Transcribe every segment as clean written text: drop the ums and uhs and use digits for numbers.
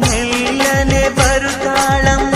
ಮೆಲ್ಲನೆ ಬರುತ್ತಾಳಮ್ಮ.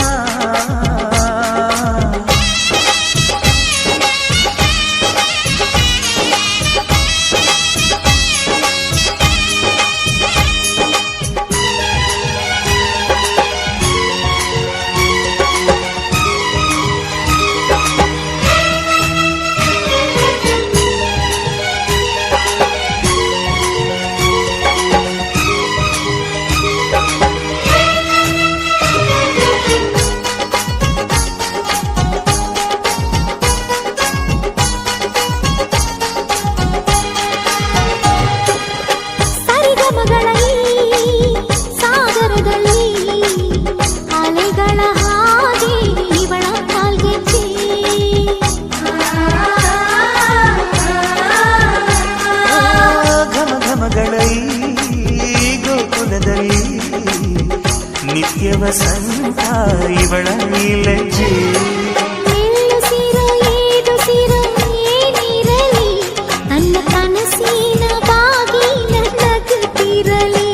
ನಿತ್ಯ ವಸಂತ ಇವಳ ಲಜ್ಜೆ. ನನ್ನ ಕನಸಿನ ಬಾಗಿನ ನಗುತ್ತಿರಲಿ.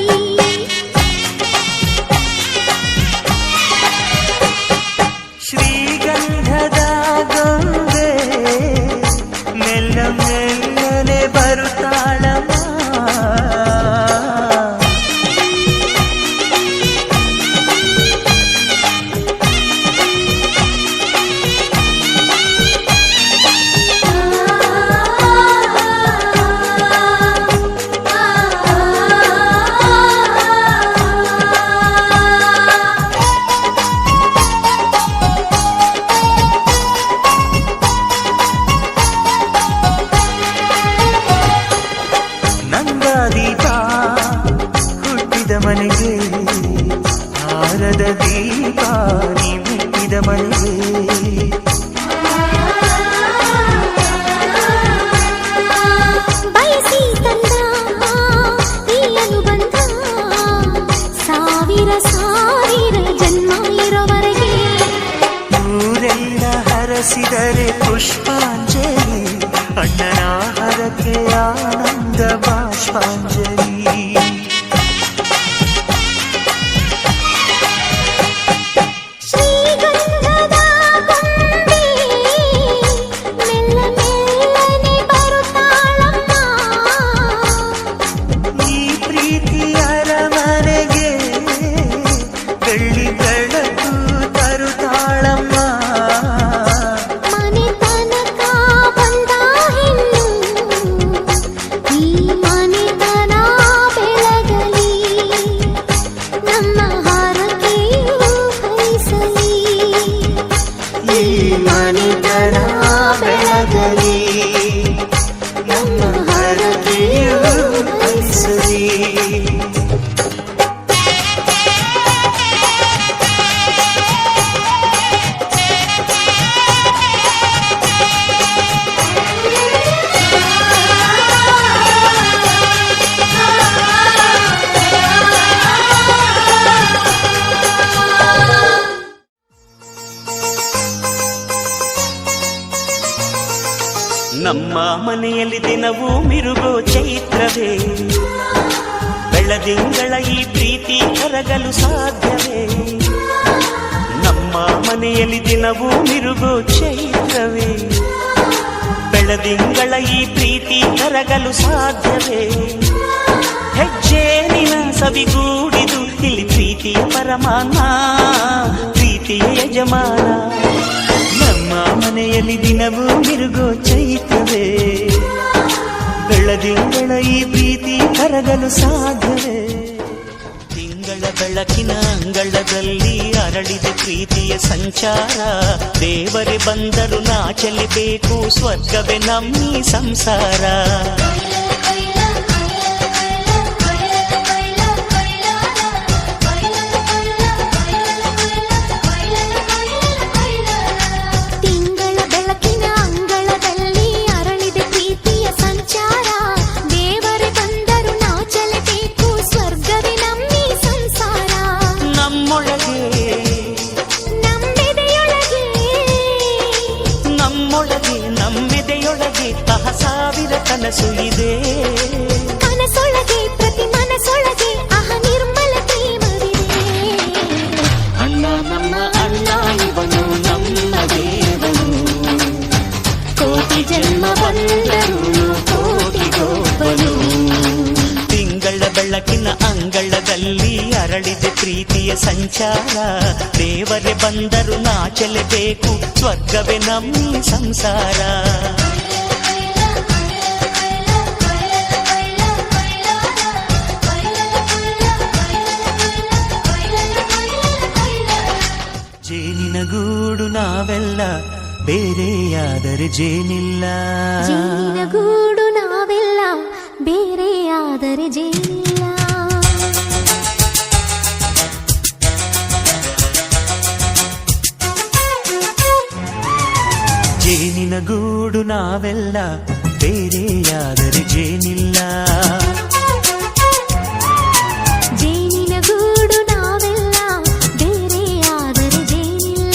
ಶ್ರೀಗಂಧದ ಗೊಂಬೆ ಮೆಲ್ಲ ಮೆಲ್ಲನೆ ಬರುತ್ತಾಳಮ್ಮ. ದೀಪ ಹುಟ್ಟಿದ ಮನೆಗೆ ಹಾರದ ದೀಪ ನೀ ಹುಟ್ಟಿದ ಮನೆಗೆ. ಬಯಸಿ ತಂದ ಈ ಅನುಬಂಧ ಸಾವಿರ ಸಾವಿರ ಜನ್ಮ ಇರೋವರೆಗೆ. ಊರೆಲ್ಲ ಹರಸಿದರೆ ಪುಷ್ಪಾಂಜಲಿ, ಅಣ್ಣನ ಹರಕೆ ಆನಂದ ಬಾಷ್ಪಾಂಜಲಿ. ಶ್ರೀಗಂಧದ ಗೊಂಬೆ ಮೆಲ್ಲ ಮೆಲ್ಲನೆ ಬರುತ್ತಾಳಮ್ಮ. ಈ ಪ್ರೀತಿ ಅರಮನೆಗೆ ಬೆಳ್ಳಿ ಬೆಳಕು ತರುತ್ತಾಳಮ್ಮ. ಮನೆ ತನಕ ಬಂದ ಹೆಣ್ಣು ಈ ಮನೆತನ ಬೆಳಗಲಿ. ನಮ್ಮ ಹಾರಕೆಯು ಹರಿಸಲಿ. ಈ ಮನೆತನ ಬೆಳಗಲಿ, ನಮ್ಮ ಹರಕೆಯು ಹರಿಸಲಿ. ನಮ್ಮ ಮನೆಯಲ್ಲಿ ದಿನವೂ ಮಿರುಗೋ ಚೈತ್ರವೇ, ಬೆಳದಿಂಗಳ ಈ ಪ್ರೀತಿ ಕರಗಲು ಸಾಧ್ಯವೇ? ನಮ್ಮ ಮನೆಯಲ್ಲಿ ದಿನವೂ ಮಿರುಗೋ ಚೈತ್ರವೇ, ಬೆಳದಿಂಗಳ ಈ ಪ್ರೀತಿ ಕರಗಲು ಸಾಧ್ಯವೇ? ಹೆಜ್ಜೇನಿನ ಸವಿಗೂಡಿದು ಇಲ್ಲಿ ಪ್ರೀತಿಯ ಪರಮಾನ, ಪ್ರೀತಿಯ ಯಜಮಾನ. ನಮ್ಮ ಮನೆಯಲ್ಲಿ ದಿನವೂ ಮಿರುಗೋ ಚೈತ್ರವೇ, ಬೆಳದಿಂಗಳ ಈ ಪ್ರೀತಿ ಕರಗಲು ಸಾಧ್ಯವೇ? ತಿಂಗಳ ಬೆಳಕಿನ ಅಂಗಳದಲ್ಲಿ ಅರಳಿದ ಪ್ರೀತಿಯ ಸಂಚಾರ, ದೇವರೇ ಬಂದರು ನಾಚಲಿಬೇಕು, ಸ್ವರ್ಗವೇ ನಮ್ಮಿ ಸಂಸಾರ. ನಮ್ಮೆದೆಯೊಳಗೆ ಸಾವಿರ ಕನಸು ಇದೆ, ಕನಸೊಳಗೆ ಪ್ರತಿ ಮನಸೊಳಗೆ ನಿರ್ಮಲ ಪ್ರೇಮವಿದೆ. ಸಂಚಾರ ದೇವರೇ ಬಂದರು ನಾಚಲೇಬೇಕು ಸ್ವರ್ಗವೇ ನಮ್ಮಿ ಸಂಸಾರ ಜೇನಿನ ಗೂಡು ನಾವೆಲ್ಲ ಬೇರೆಯಾದರೆ ಜೇನಿಲ್ಲ ಜೇನಿನ ಗೂಡು ನಾವೆಲ್ಲ ಬೇರೆಯಾದರೆ ಜೇನಿಲ್ಲ ಜೇನಿನ ಗೂಡು ನಾವೆಲ್ಲ ಬೇರೆಯಾದರೆ ಜೇನಿಲ್ಲ ಜೇನಿನ ಗೂಡು ನಾವೆಲ್ಲ ಬೇರೆಯಾದರೆ ಜೇನಿಲ್ಲ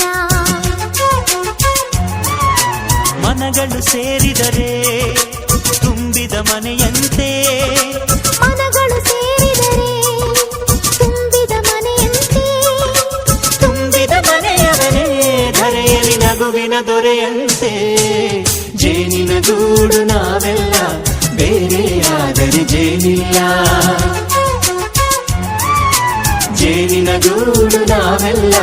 ಮನಗಳು ಸೇರಿದರೆ ತುಂಬಿದ ಮನೆಯಂತೆ ಮನಗಳು ಸೇರಿದರೆ ತುಂಬಿದ ಮನೆಯಂತೆ ತುಂಬಿದ ಮನೆಯವನೇ ಧರೆಯಲ್ಲಿ ನಗುವಿನ ದೊರೆಯಂತೆ ಜೇನಿನ ಗೂಡು ನಾವೆಲ್ಲ ಬೇರೆಯಾದರೆ ಜೇನಿಲ್ಲ ಜೇನಿನ ಗೂಡು ನಾವೆಲ್ಲ